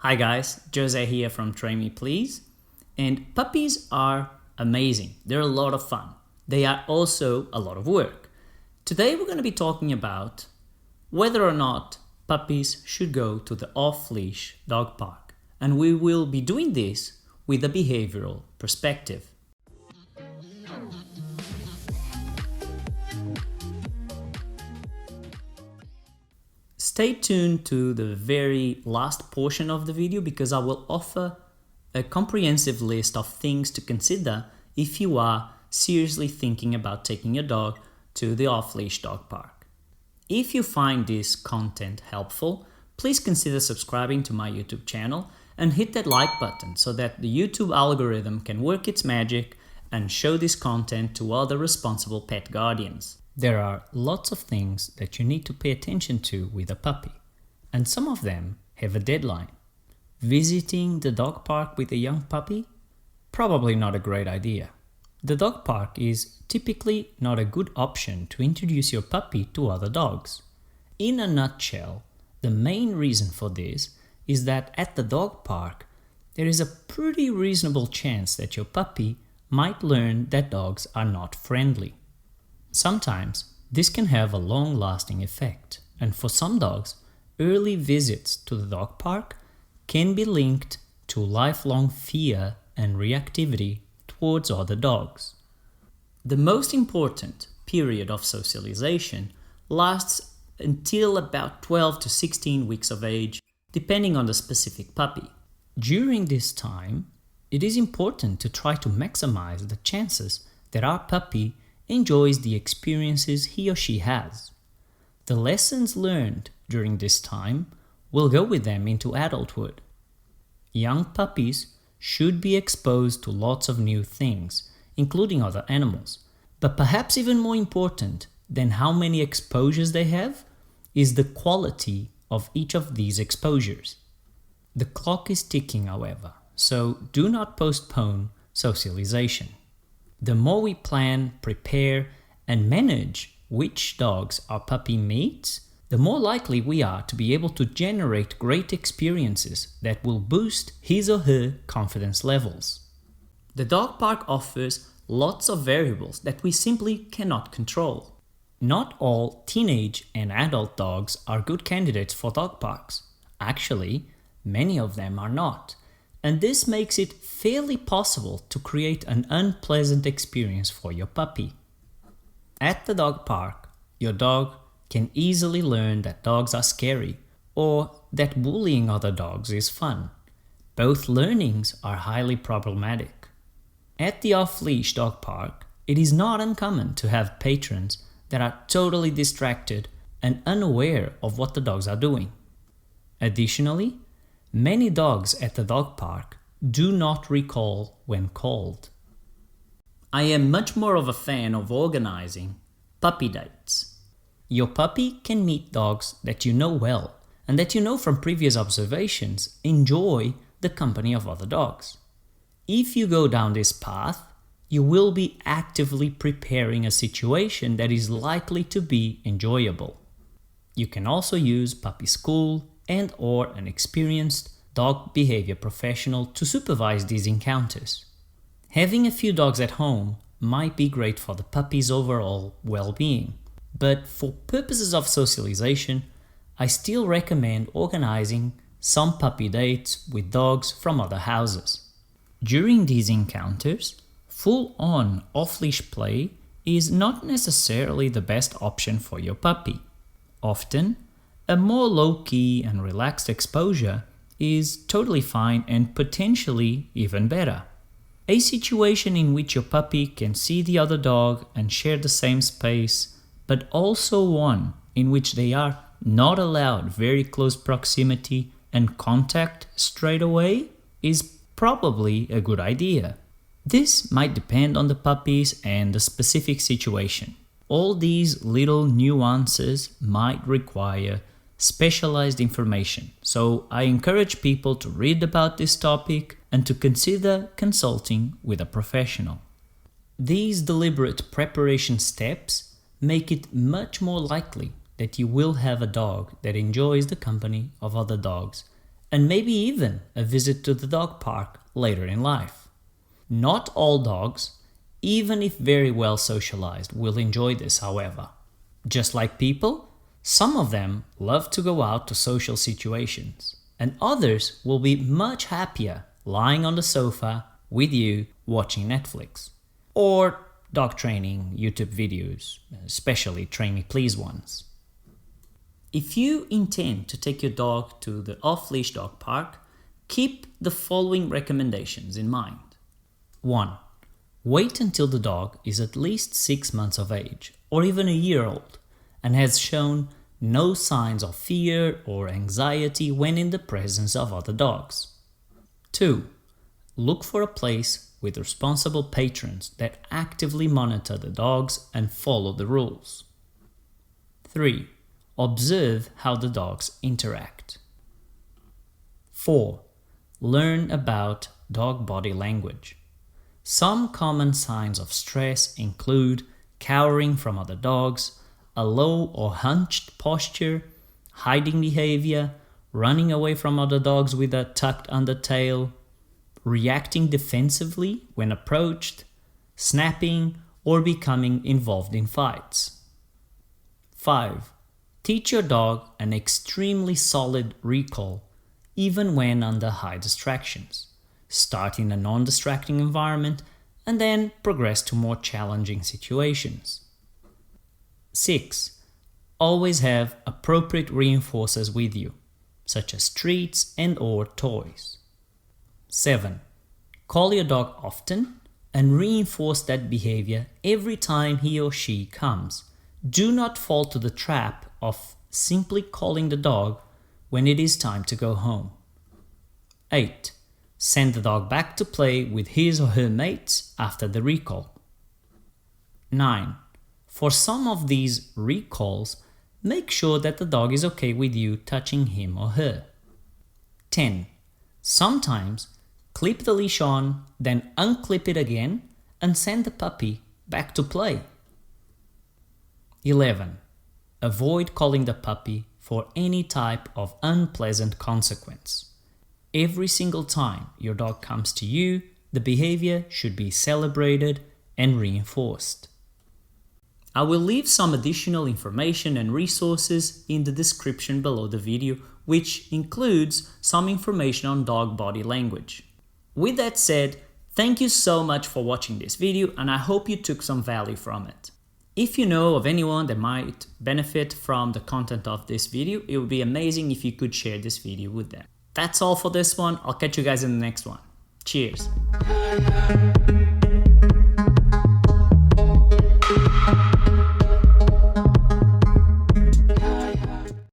Hi guys, Jose here from Train Me Please. And puppies are amazing. They're a lot of fun. They are also a lot of work. Today we're going to be talking about whether or not puppies should go to the off-leash dog park. And we will be doing this with a behavioral perspective. Stay tuned to the very last portion of the video because I will offer a comprehensive list of things to consider if you are seriously thinking about taking your dog to the off-leash dog park. If you find this content helpful, please consider subscribing to my YouTube channel and hit that like button so that the YouTube algorithm can work its magic and show this content to other responsible pet guardians. There are lots of things that you need to pay attention to with a puppy, and some of them have a deadline. Visiting the dog park with a young puppy? Probably not a great idea. The dog park is typically not a good option to introduce your puppy to other dogs. In a nutshell, the main reason for this is that at the dog park, there is a pretty reasonable chance that your puppy might learn that dogs are not friendly. Sometimes this can have a long-lasting effect, and for some dogs, early visits to the dog park can be linked to lifelong fear and reactivity towards other dogs. The most important period of socialization lasts until about 12 to 16 weeks of age, depending on the specific puppy. During this time, it is important to try to maximize the chances that our puppy enjoys the experiences he or she has. The lessons learned during this time will go with them into adulthood. Young puppies should be exposed to lots of new things, including other animals. But perhaps even more important than how many exposures they have is the quality of each of these exposures. The clock is ticking, however, so do not postpone socialization. The more we plan, prepare, and manage which dogs our puppy meets, the more likely we are to be able to generate great experiences that will boost his or her confidence levels. The dog park offers lots of variables that we simply cannot control. Not all teenage and adult dogs are good candidates for dog parks. Actually, many of them are not. And this makes it fairly possible to create an unpleasant experience for your puppy. At the dog park, your dog can easily learn that dogs are scary or that bullying other dogs is fun. Both learnings are highly problematic. At the off-leash dog park, it is not uncommon to have patrons that are totally distracted and unaware of what the dogs are doing. Additionally, many dogs at the dog park do not recall when called. I am much more of a fan of organizing puppy dates. Your puppy can meet dogs that you know well and that you know from previous observations enjoy the company of other dogs. If you go down this path, you will be actively preparing a situation that is likely to be enjoyable. You can also use puppy school and/or an experienced dog behavior professional to supervise these encounters. Having a few dogs at home might be great for the puppy's overall well-being, but for purposes of socialization, I still recommend organizing some puppy dates with dogs from other houses. During these encounters, full-on off-leash play is not necessarily the best option for your puppy. Often, a more low-key and relaxed exposure is totally fine and potentially even better. A situation in which your puppy can see the other dog and share the same space, but also one in which they are not allowed very close proximity and contact straight away, is probably a good idea. This might depend on the puppies and the specific situation. All these little nuances might require specialized information, so I encourage people to read about this topic and to consider consulting with a professional. These deliberate preparation steps make it much more likely that you will have a dog that enjoys the company of other dogs and maybe even a visit to the dog park later in life. Not all dogs, even if very well socialized, will enjoy this, however. Just like people, some of them love to go out to social situations, and others will be much happier lying on the sofa with you watching Netflix or dog training YouTube videos, especially Train Me Please ones. If you intend to take your dog to the off-leash dog park, keep the following recommendations in mind. 1. Wait until the dog is at least 6 months of age or even a year old and has shown no signs of fear or anxiety when in the presence of other dogs. 2. Look for a place with responsible patrons that actively monitor the dogs and follow the rules. 3. Observe how the dogs interact. 4. Learn about dog body language. Some common signs of stress include cowering from other dogs, a low or hunched posture, hiding behavior, running away from other dogs with a tucked under tail, reacting defensively when approached, snapping, or becoming involved in fights. 5. Teach your dog an extremely solid recall, even when under high distractions. Start in a non-distracting environment and then progress to more challenging situations. 6. Always have appropriate reinforcers with you, such as treats and/or toys. 7. Call your dog often and reinforce that behavior every time he or she comes. Do not fall to the trap of simply calling the dog when it is time to go home. 8. Send the dog back to play with his or her mates after the recall. 9. For some of these recalls, make sure that the dog is okay with you touching him or her. 10. Sometimes clip the leash on, then unclip it again and send the puppy back to play. 11. Avoid calling the puppy for any type of unpleasant consequence. Every single time your dog comes to you, the behavior should be celebrated and reinforced. I will leave some additional information and resources in the description below the video, which includes some information on dog body language. With that said, thank you so much for watching this video and I hope you took some value from it. If you know of anyone that might benefit from the content of this video, it would be amazing if you could share this video with them. That's all for this one. I'll catch you guys in the next one. Cheers.